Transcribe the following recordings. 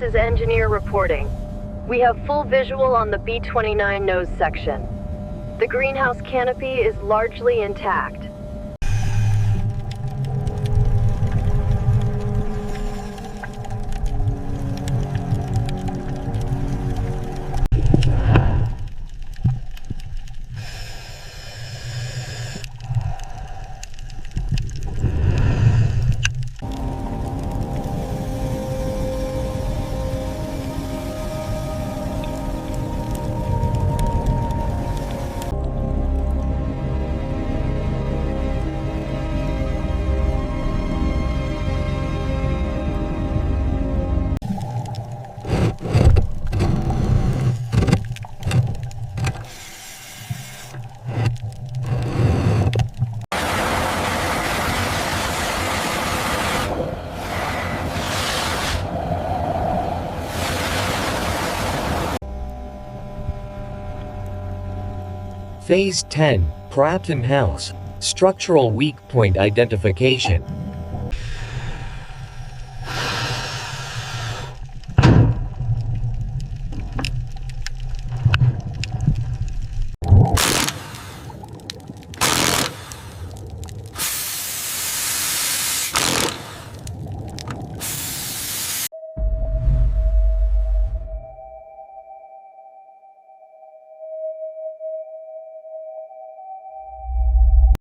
is engineer reporting. We have full visual on the B-29 nose section. The greenhouse canopy is largely intact. Phase 10, Pratham House, Structural Weak Point Identification.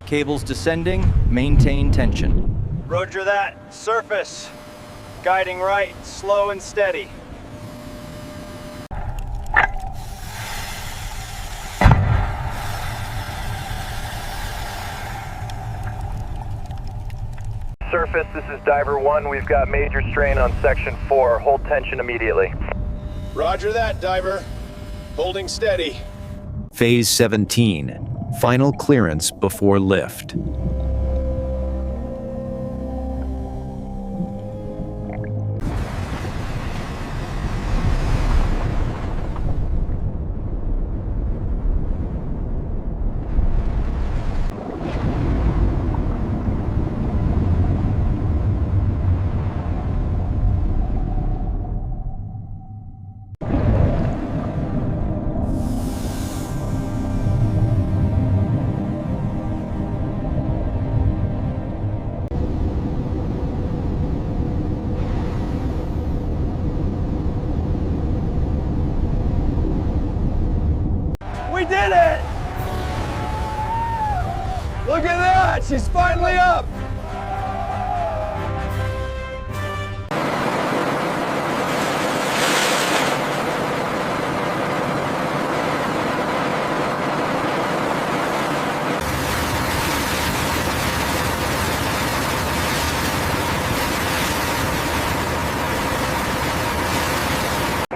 Cables descending, maintain tension. Roger that. Surface. Guiding right, slow and steady. Surface, this is Diver 1. We've got major strain on Section 4. Hold tension immediately. Roger that, Diver. Holding steady. Phase 17, final clearance before lift. We did it! Look at that! She's finally up!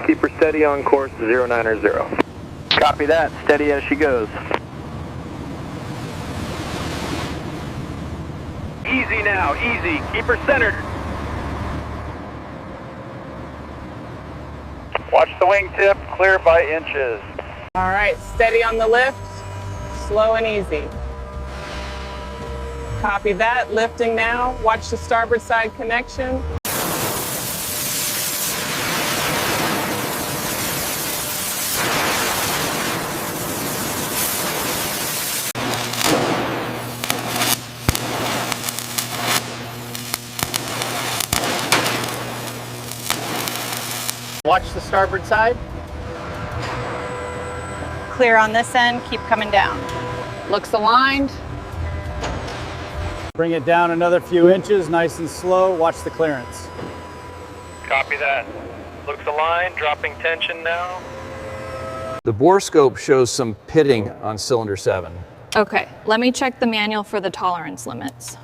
Keep her steady on course 090. Copy that. Steady as she goes. Easy now, easy. Keep her centered. Watch the wingtip, clear by inches. All right, steady on the lift, slow and easy. Copy that, lifting now. Watch the starboard side connection. Watch the starboard side. Clear on this end, keep coming down. Looks aligned. Bring it down another few inches, nice and slow. Watch the clearance. Copy that. Looks aligned, dropping tension now. The bore scope shows some pitting on cylinder 7. Okay, let me check the manual for the tolerance limits.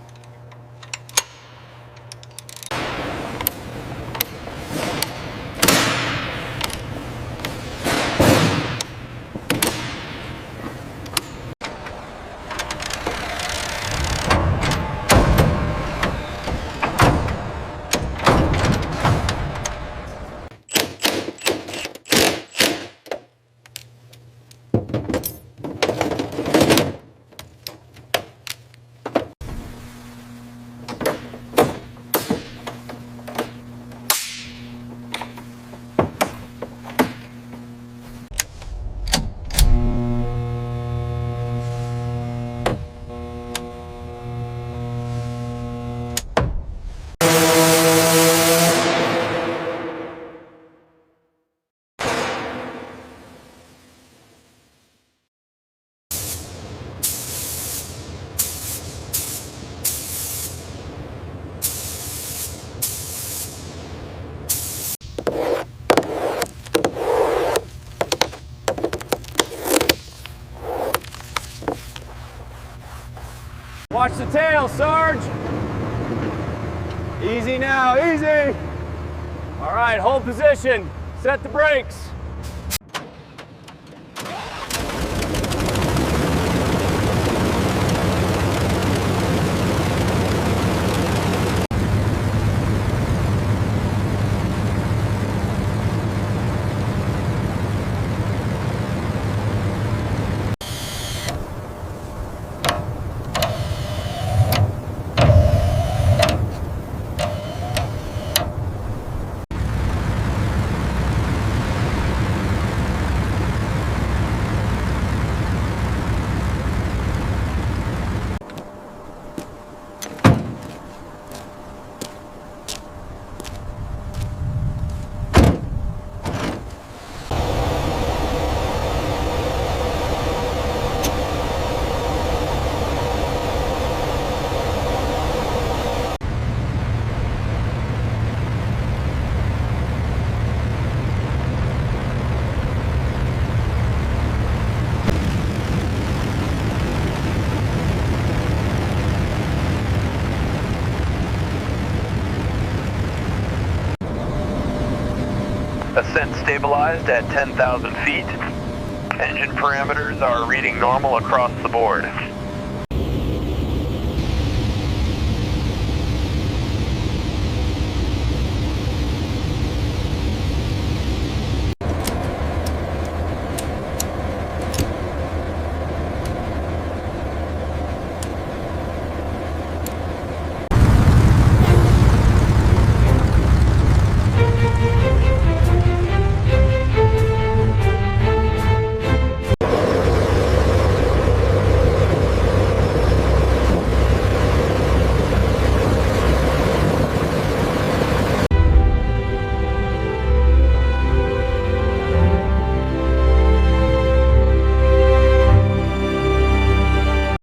Watch the tail, Sarge. Easy now, easy. All right, hold position. Set the brakes. Ascent stabilized at 10,000 feet. Engine parameters are reading normal across the board.